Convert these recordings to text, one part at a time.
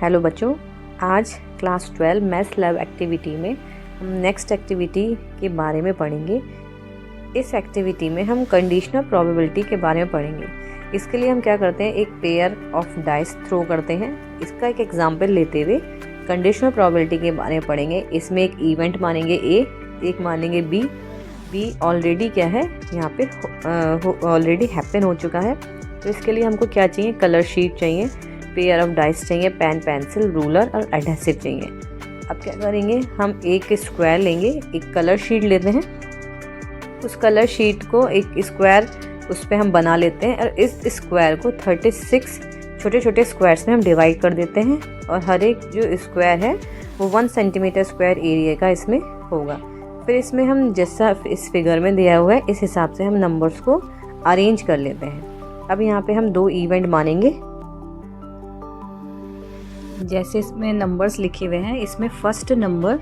Hello बच्चों, आज class 12 maths lab activity में हम नेक्स्ट एक्टिविटी के बारे में पढ़ेंगे। इस एक्टिविटी में हम कंडीशनल प्रोबेबिलिटी के बारे में पढ़ेंगे। इसके लिए हम क्या करते हैं, एक पेयर ऑफ डाइस थ्रो करते हैं। इसका एक एग्जांपल लेते हुए कंडीशनल प्रोबेबिलिटी के बारे में पढ़ेंगे। इसमें एक इवेंट मानेंगे ए, एक मानेंगे बी। बी ऑलरेडी क्या है, यहाँ पे ऑलरेडी हैपन हो चुका है। तो इसके लिए हमको क्या चाहिए, कलर शीट चाहिए, पेयर ऑफ डाइस चाहिए, पेन, पेंसिल, रूलर और एडहेसिव चाहिए। अब क्या करेंगे, हम एक स्क्वायर लेंगे, एक कलर शीट लेते हैं। उस कलर शीट को एक स्क्वायर उस पर हम बना लेते हैं और इस स्क्वायर को 36 छोटे छोटे स्क्वायर्स में हम डिवाइड कर देते हैं। और हर एक जो स्क्वायर है वो 1 सेंटीमीटर स्क्वायर एरिया का इसमें होगा। फिर इसमें हम जैसा इस फिगर में दिया हुआ है इस हिसाब से हम नंबर्स को अरेंज कर लेते हैं। अब यहाँ पे हम 2 इवेंट मानेंगे। जैसे इसमें नंबर्स लिखे हुए हैं, इसमें फर्स्ट नंबर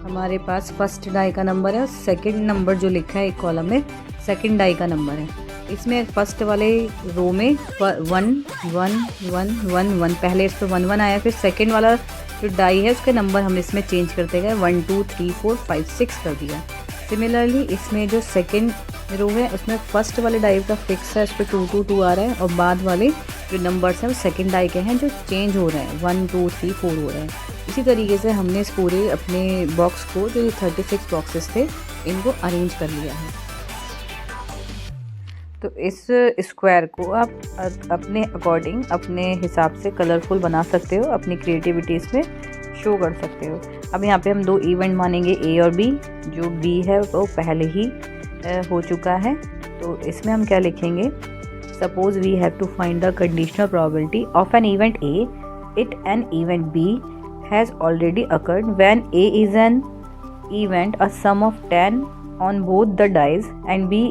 हमारे पास फर्स्ट डाई का नंबर है और सेकंड नंबर जो लिखा है एक कॉलम में सेकंड डाई का नंबर है। इसमें फर्स्ट वाले रो में 1 1 1 1 1 पहले इस पर 1 1 आया, फिर सेकंड वाला जो डाई है उसके नंबर हम इसमें चेंज करते गए, 1 2 3 4 5 6 कर दिया। सिमिलरली इसमें जो सेकंड रो है उसमें फर्स्ट वाले डाई का फिक्स है, इस पर 2 2 2 आ रहा है और बाद वाले जो नंबर्स हैं वो सेकंड डाई के हैं जो चेंज हो रहे हैं, 1 2 3 4 हो रहे हैं। इसी तरीके से हमने इस पूरे अपने बॉक्स को, जो 36 बॉक्सेस थे, इनको अरेंज कर लिया है। तो इस स्क्वायर को आप अपने अकॉर्डिंग अपने हिसाब से कलरफुल बना सकते हो, अपनी क्रिएटिविटी इसमें शो कर सकते हो। अब यहाँ पे हम 2 इवेंट मानेंगे ए और बी। जो बी है वो पहले ही हो चुका है, तो इसमें हम क्या लिखेंगे, suppose we have to find the conditional probability of an event A it an event B has already occurred when A is an event a sum of 10 on both the dice and B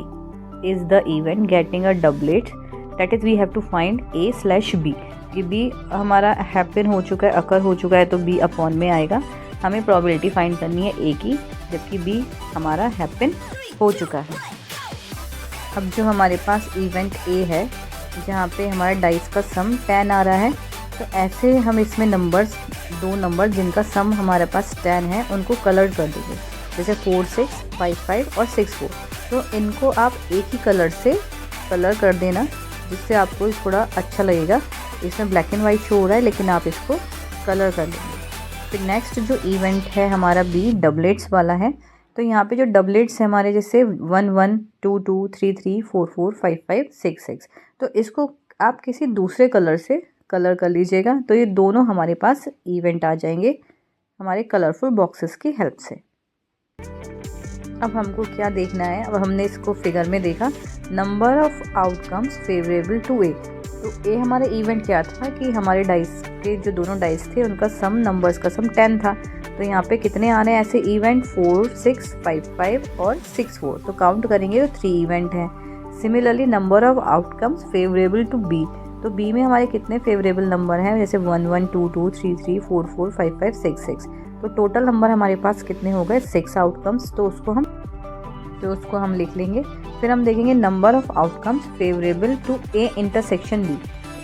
is the event getting a doublet, that is we have to find A slash B. कि B हमारा happen हो चुका है, अकर हो चुका है, तो B upon में आएगा। हमें प्रोबेबिलिटी फाइंड करनी है ए की, जबकि बी हमारा हैपन हो चुका है। अब जो हमारे पास इवेंट ए है जहाँ पे हमारा डाइस का सम 10 आ रहा है, तो ऐसे हम इसमें नंबर्स, 2 नंबर जिनका सम हमारे पास 10 है उनको कलर कर देंगे, जैसे 4 6 5 5 और 6 4। तो इनको आप एक ही कलर से कलर कर देना, जिससे आपको थोड़ा अच्छा लगेगा। इसमें ब्लैक एंड वाइट शो हो रहा है लेकिन आप इसको कलर कर देंगे। फिर नेक्स्ट जो इवेंट है हमारा बी, डबलेट्स वाला है। तो यहाँ पे जो डबलेट्स है हमारे, जैसे 1 1 2 2 3 3 4 4 5 5 6 6, तो इसको आप किसी दूसरे कलर से कलर कर लीजिएगा। तो ये दोनों हमारे पास इवेंट आ जाएंगे हमारे कलरफुल बॉक्सेस की हेल्प से। अब हमको क्या देखना है, अब हमने इसको फिगर में देखा, number of outcomes favourable to A. तो ए हमारा इवेंट क्या था कि हमारे डाइस के जो दोनों डाइस थे उनका सम, नंबर्स का सम 10 था। तो यहाँ पे कितने आ रहे हैं ऐसे इवेंट, 4 6 5 5 और 6 4। तो काउंट करेंगे तो 3 इवेंट हैं। Similarly number of outcomes favourable to B. तो बी में हमारे कितने फेवरेबल नंबर हैं, जैसे 1 1 2 2 3 3 4 4 5 5 6 6। तो टोटल नंबर हमारे पास कितने हो गए, 6 आउटकम्स। तो उसको हम लिख लेंगे। फिर हम देखेंगे number of outcomes favourable to A intersection B.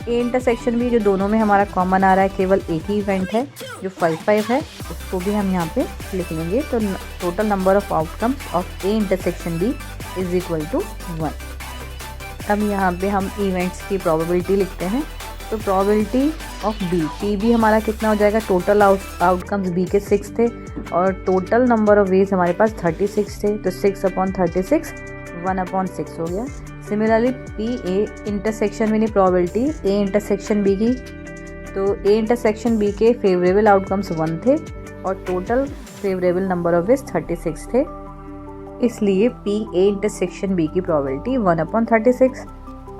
A intersection B जो दोनों में हमारा कॉमन आ रहा है, केवल एक ही इवेंट है जो 5 5 है, उसको भी हम यहाँ पे लिख लेंगे। तो total number of outcomes of A intersection B is equal to 1। अब यहाँ पे हम इवेंट्स की प्रोबेबिलिटी लिखते हैं। तो probability of B, P B हमारा कितना हो जाएगा, टोटल आउटकम्स बी के 6 थे और टोटल नंबर ऑफ वेज हमारे पास 36 थे। तो 6/36 1/6 हो गया। सिमिलरली पी ए इंटरसेक्शन में नहीं प्रोबेबिलिटी ए इंटरसेक्शन बी की, तो ए इंटरसेक्शन बी के फेवरेबल आउटकम्स 1 थे और total favourable number of ways 36 थे। इसलिए पी ए इंटरसेक्शन बी की प्रोबेबिलिटी 1/36।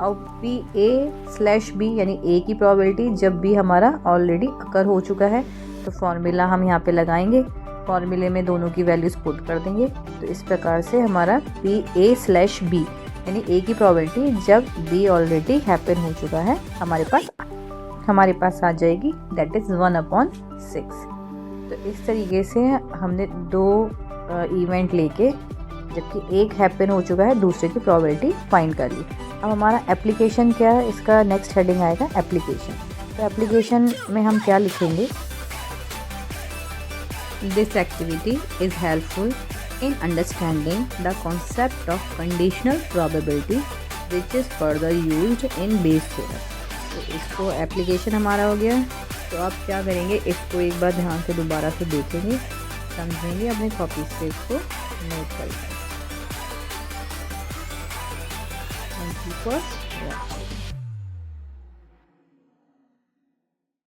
और पी ए स्लैश बी यानी ए की प्रोबेबिलिटी जब भी हमारा ऑलरेडी अकर हो चुका है, तो फॉर्मूला हम यहाँ पे लगाएंगे, फॉर्मूले में दोनों की वैल्यूज पुट कर देंगे। तो इस प्रकार से हमारा पी ए स्लैश बी यानी ए की प्रोबेबिलिटी जब बी ऑलरेडी हैपन हो चुका है हमारे पास आ जाएगी, दैट इज़ 1/6। तो इस तरीके से हमने 2 इवेंट लेके, जबकि एक हैपन हो चुका है, दूसरे की प्रोबेबिलिटी फाइंड कर ली। अब हमारा एप्लीकेशन क्या है, इसका नेक्स्ट हेडिंग आएगा एप्लीकेशन। तो एप्लीकेशन में हम क्या लिखेंगे, this activity is helpful in understanding the concept of conditional probability which is further used in Bayes theorem। तो इसको एप्लीकेशन हमारा हो गया। तो आप क्या करेंगे, इसको एक बार ध्यान से दोबारा से देखेंगे, समझेंगे, अपने कॉपीज पे इसको नोट करेंगे। Thank you for watching.